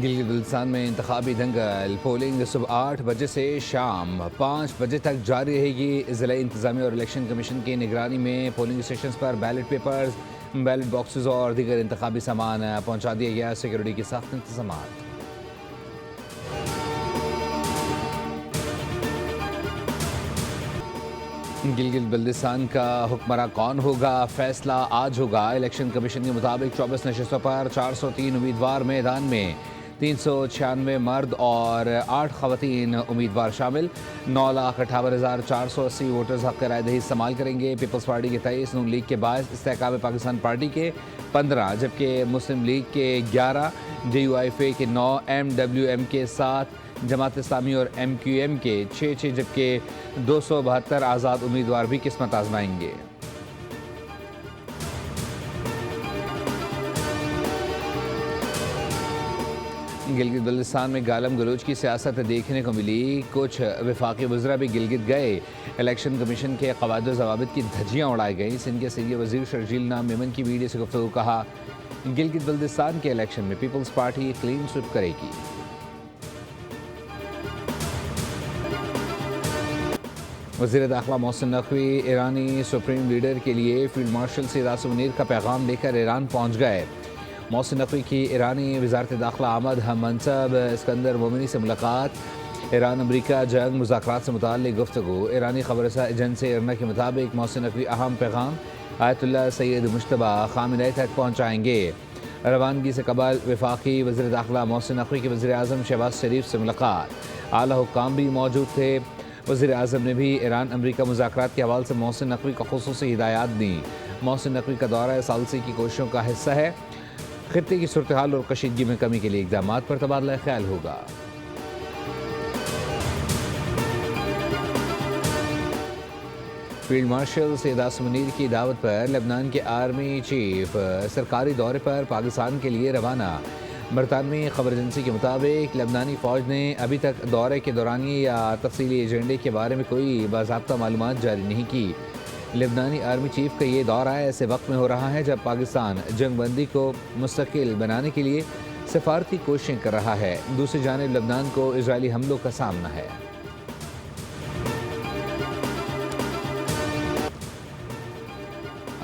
گلگت بلتستان میں انتخابی دنگل پولنگ صبح 8 بجے سے شام 5 بجے تک جاری رہے گی۔ ضلعی انتظامیہ اور الیکشن کمیشن کی نگرانی میں پولنگ اسٹیشنز پر بیلٹ پیپرز، بیلٹ باکسز اور دیگر انتخابی سامان پہنچا دیا گیا۔ سیکورٹی کے سخت انتظامات۔ گلگت بلتستان کا حکمراں کون ہوگا، فیصلہ آج ہوگا۔ الیکشن کمیشن کے مطابق 24 نشستوں پر 403 امیدوار میدان میں، 396 مرد اور 8 خواتین امیدوار شامل۔ 9,58,480 ووٹرز حق رائے دہی استعمال کریں گے۔ پیپلز پارٹی کے 23، نون لیگ کے 22، استحکام پاکستان پارٹی کے 15، جبکہ مسلم لیگ کے 11، JUIFA کے 9، MWM کے 7، جماعت اسلامی اور MQM کے 6 جبکہ 272 آزاد امیدوار بھی قسمت آزمائیں گے۔ گلگت بلتستان میں گالم گلوچ کی سیاست دیکھنے کو ملی۔ کچھ وفاقی وزراء بھی گلگت گئے۔ الیکشن کمیشن کے قواعد و ضوابط کی دھجیاں اڑائی گئیں۔ سندھ کے سینئر وزیر شرجیل نام میمن کی ویڈیو سے گفتگو کہا، گلگت بلتستان کے الیکشن میں پیپلز پارٹی کلین سویپ کرے گی۔ وزیر داخلہ محسن نقوی ایرانی سپریم لیڈر کے لیے فیلڈ مارشل سید عاصم منیر کا پیغام لے کر ایران پہنچ گئے۔ محسن نقوی کی ایرانی وزارت داخلہ آمد ہم منصب اسکندر مومنی سے ملاقات۔ ایران امریکہ جنگ مذاکرات سے متعلق گفتگو۔ ایرانی خبر رساں ایجنسی ارنا کے مطابق محسن نقوی اہم پیغام آیت اللہ سید مجتبی خامنئی تک پہنچائیں گے۔ روانگی سے قبل وفاقی وزیر داخلہ محسن نقوی کی وزیر اعظم شہباز شریف سے ملاقات۔ اعلیٰ حکام بھی موجود تھے۔ وزیر اعظم نے بھی ایران امریکہ مذاکرات کے حوالے سے محسن نقوی کو خصوصی ہدایات دیں۔ محسن نقوی کا دورہ ثالثی کی کوششوں کا حصہ ہے۔ خطے کی صورتحال اور کشیدگی میں کمی کے لیے اقدامات پر تبادلہ خیال ہوگا۔ فیلڈ مارشل سید عاصم منیر کی دعوت پر لبنان کے آرمی چیف سرکاری دورے پر پاکستان کے لیے روانہ۔ برطانوی خبر ایجنسی کے مطابق لبنانی فوج نے ابھی تک دورے کے دورانیے یا تفصیلی ایجنڈے کے بارے میں کوئی باضابطہ معلومات جاری نہیں کی۔ لبنانی آرمی چیف کا یہ دورہ ایسے وقت میں ہو رہا ہے جب پاکستان جنگ بندی کو مستقل بنانے کے لیے سفارتی کوششیں کر رہا ہے۔ دوسری جانب لبنان کو اسرائیلی حملوں کا سامنا ہے۔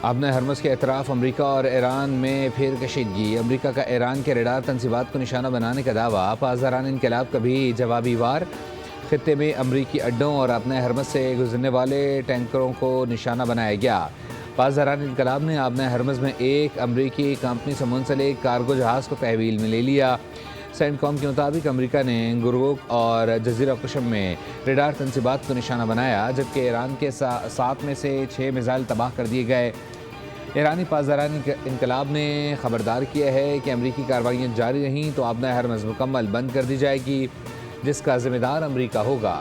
ابن ہرمز کے اطراف امریکہ اور ایران میں پھر کشیدگی۔ امریکہ کا ایران کے ریڈار تنصیبات کو نشانہ بنانے کا دعویٰ۔ پاسداران انقلاب کا بھی جوابی وار۔ خطے میں امریکی اڈوں اور ابن ہرمز سے گزرنے والے ٹینکروں کو نشانہ بنایا گیا۔ پاسداران انقلاب نے ابن ہرمز میں ایک امریکی کمپنی سے منسلک کارگو جہاز کو تحویل میں لے لیا۔ سینٹ کام کے مطابق امریکہ نے گروک اور جزیرہ قشم میں ریڈار تنصیبات کو نشانہ بنایا، جبکہ ایران کے 7 میں سے 6 میزائل تباہ کر دیے گئے۔ ایرانی پاسداران انقلاب نے خبردار کیا ہے کہ امریکی کارروائیاں جاری رہیں تو ابن ہرمز مکمل بند کر دی جائے گی، جس کا ذمہ دار امریکہ ہوگا۔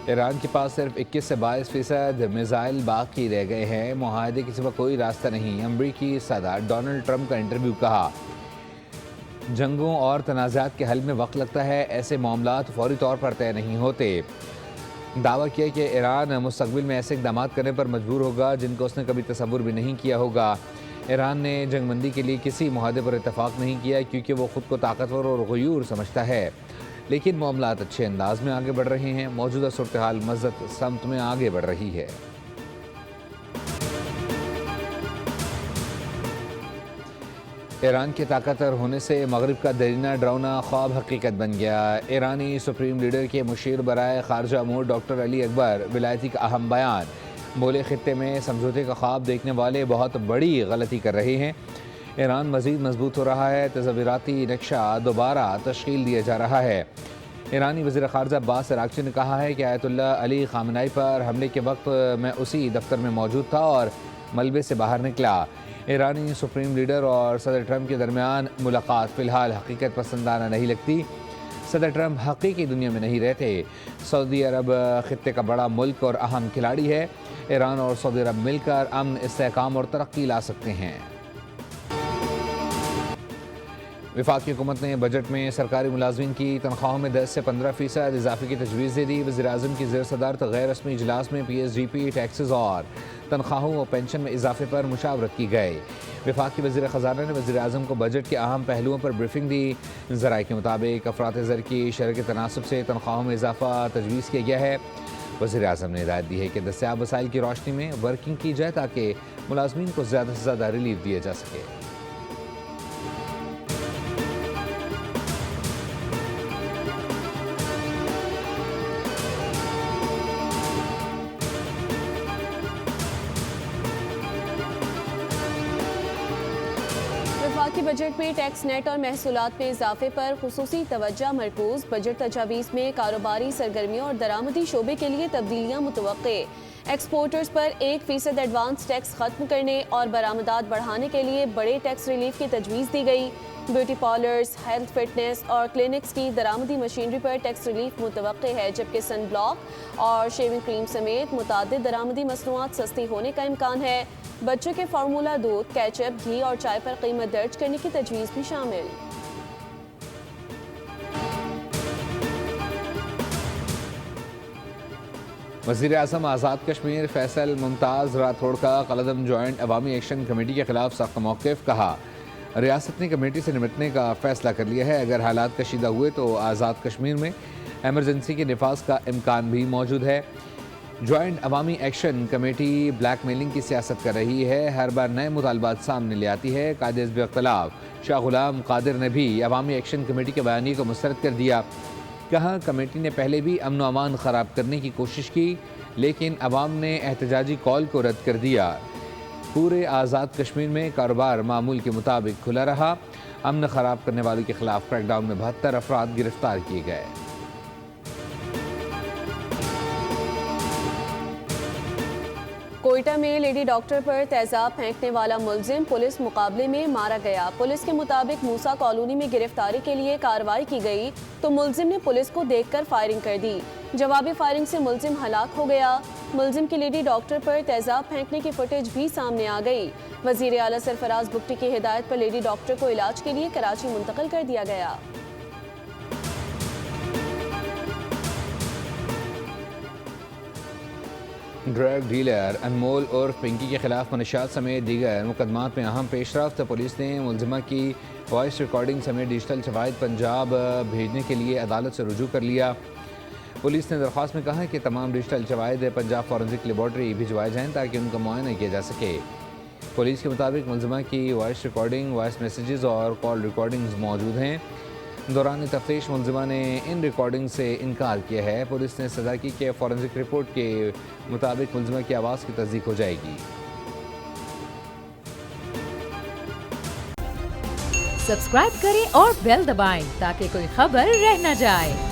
ایران کے پاس صرف 21 سے 22% میزائل باقی رہ گئے ہیں۔ معاہدے کے سوا کوئی راستہ نہیں۔ امریکی صدر ڈونلڈ ٹرمپ کا انٹرویو۔ کہا، جنگوں اور تنازعات کے حل میں وقت لگتا ہے، ایسے معاملات فوری طور پر طے نہیں ہوتے۔ دعویٰ کیا کہ ایران مستقبل میں ایسے اقدامات کرنے پر مجبور ہوگا جن کو اس نے کبھی تصور بھی نہیں کیا ہوگا۔ ایران نے جنگ بندی کے لیے کسی معاہدے پر اتفاق نہیں کیا کیونکہ وہ خود کو طاقتور اور غیور سمجھتا ہے، لیکن معاملات اچھے انداز میں آگے بڑھ رہے ہیں۔ موجودہ صورتحال مثبت سمت میں آگے بڑھ رہی ہے۔ ایران کے طاقتور ہونے سے مغرب کا دیرینہ ڈراؤنا خواب حقیقت بن گیا۔ ایرانی سپریم لیڈر کے مشیر برائے خارجہ امور ڈاکٹر علی اکبر ولایتی کا اہم بیان۔ بولے، خطے میں سمجھوتے کا خواب دیکھنے والے بہت بڑی غلطی کر رہے ہیں۔ ایران مزید مضبوط ہو رہا ہے، تصوراتی نقشہ دوبارہ تشکیل دیا جا رہا ہے۔ ایرانی وزیر خارجہ عباس عراقچی نے کہا ہے کہ آیت اللہ علی خامنئی پر حملے کے وقت میں اسی دفتر میں موجود تھا اور ملبے سے باہر نکلا۔ ایرانی سپریم لیڈر اور صدر ٹرمپ کے درمیان ملاقات فی الحال حقیقت پسندانہ نہیں لگتی۔ صدر ٹرمپ حقیقی دنیا میں نہیں رہتے۔ سعودی عرب خطے کا بڑا ملک اور اہم کھلاڑی ہے۔ ایران اور سعودی عرب مل کر امن، استحکام اور ترقی لا سکتے ہیں۔ وفاقی حکومت نے بجٹ میں سرکاری ملازمین کی تنخواہوں میں 10 سے 15% اضافے کی تجویز دے دی۔ وزیر اعظم کی زیر صدارت غیر رسمی اجلاس میں PSGP ٹیکسز اور تنخواہوں و پینشن میں اضافے پر مشاورت کی گئی۔ وفاقی وزیر خزانہ نے وزیر اعظم کو بجٹ کے اہم پہلوؤں پر بریفنگ دی۔ ذرائع کے مطابق افراط زر کی شرح کے تناسب سے تنخواہوں میں اضافہ تجویز کیا گیا ہے۔ وزیر اعظم نے ہدایت دی ہے کہ دستیاب وسائل کی روشنی میں ورکنگ کی جائے تاکہ ملازمین کو زیادہ سے زیادہ ریلیف دیا جا سکے۔ وفاقی بجٹ میں ٹیکس نیٹ اور محصولات میں اضافے پر خصوصی توجہ مرکوز۔ بجٹ تجاویز میں کاروباری سرگرمیوں اور درآمدی شعبے کے لیے تبدیلیاں متوقع۔ ایکسپورٹرز پر 1% ایڈوانس ٹیکس ختم کرنے اور برآمدات بڑھانے کے لیے بڑے ٹیکس ریلیف کی تجویز دی گئی۔ بیوٹی پارلرز، ہیلتھ فٹنس اور کلینکس کی درآمدی مشینری پر ٹیکس ریلیف متوقع ہے، جبکہ سن بلاک اور شیونگ کریم سمیت متعدد درآمدی مصنوعات سستی ہونے کا امکان ہے۔ بچوں کے فارمولا دودھ، کیچپ، گھی اور چائے پر قیمت درج کرنے کی تجویز بھی شامل۔ وزیر اعظم آزاد کشمیر فیصل ممتاز راٹھوڑ کا قلعدم جوائنٹ عوامی ایکشن کمیٹی کے خلاف سخت موقف۔ کہا، ریاست نے کمیٹی سے نمٹنے کا فیصلہ کر لیا ہے۔ اگر حالات کشیدہ ہوئے تو آزاد کشمیر میں ایمرجنسی کے نفاذ کا امکان بھی موجود ہے۔ جوائنٹ عوامی ایکشن کمیٹی بلیک میلنگ کی سیاست کر رہی ہے، ہر بار نئے مطالبات سامنے لے آتی ہے۔ قائد حزب اختلاف شاہ غلام قادر نے بھی عوامی ایکشن کمیٹی کے بیانیے کو مسترد کر دیا۔ کہا، کمیٹی نے پہلے بھی امن و امان خراب کرنے کی کوشش کی، لیکن عوام نے احتجاجی کال کو رد کر دیا۔ پورے آزاد کشمیر میں کاروبار معمول کے مطابق کھلا رہا۔ امن خراب کرنے والوں کے خلاف کریک ڈاؤن میں 72 افراد گرفتار کیے گئے۔ کوئٹہ میں لیڈی ڈاکٹر پر تیزاب پھینکنے والا ملزم پولیس مقابلے میں مارا گیا۔ پولیس کے مطابق موسیٰ کالونی میں گرفتاری کے لیے کارروائی کی گئی تو ملزم نے پولیس کو دیکھ کر فائرنگ کر دی۔ جوابی فائرنگ سے ملزم ہلاک ہو گیا۔ ملزم کی لیڈی ڈاکٹر پر تیزاب پھینکنے کی فوٹیج بھی سامنے آ گئی۔ وزیر اعلیٰ سرفراز بگٹی کی ہدایت پر لیڈی ڈاکٹر کو علاج کے لیے کراچی منتقل کر دیا گیا۔ ڈرگ ڈیلر انمول عرف پنکی کے خلاف منشیات سمیت دیگر مقدمات میں اہم پیش رفت۔ پولیس نے ملزمہ کی وائس ریکارڈنگ سمیت ڈیجیٹل شواہد پنجاب بھیجنے کے لیے عدالت سے رجوع کر لیا۔ پولیس نے درخواست میں کہا ہے کہ تمام ڈیجیٹل شواہد پنجاب فورنزک لیبارٹری بھجوائے جائیں تاکہ ان کا معائنہ کیا جا سکے۔ پولیس کے مطابق ملزمہ کی وائس ریکارڈنگ، وائس میسیجز اور کال ریکارڈنگز موجود ہیں۔ دوران تفتیش ملزمہ نے ان ریکارڈنگ سے انکار کیا ہے۔ پولیس نے سزا کی کہ فورنزک رپورٹ کے مطابق ملزمہ کی آواز کی تصدیق ہو جائے گی۔ سبسکرائب کریں اور بیل دبائیں تاکہ کوئی خبر رہ نہ جائے۔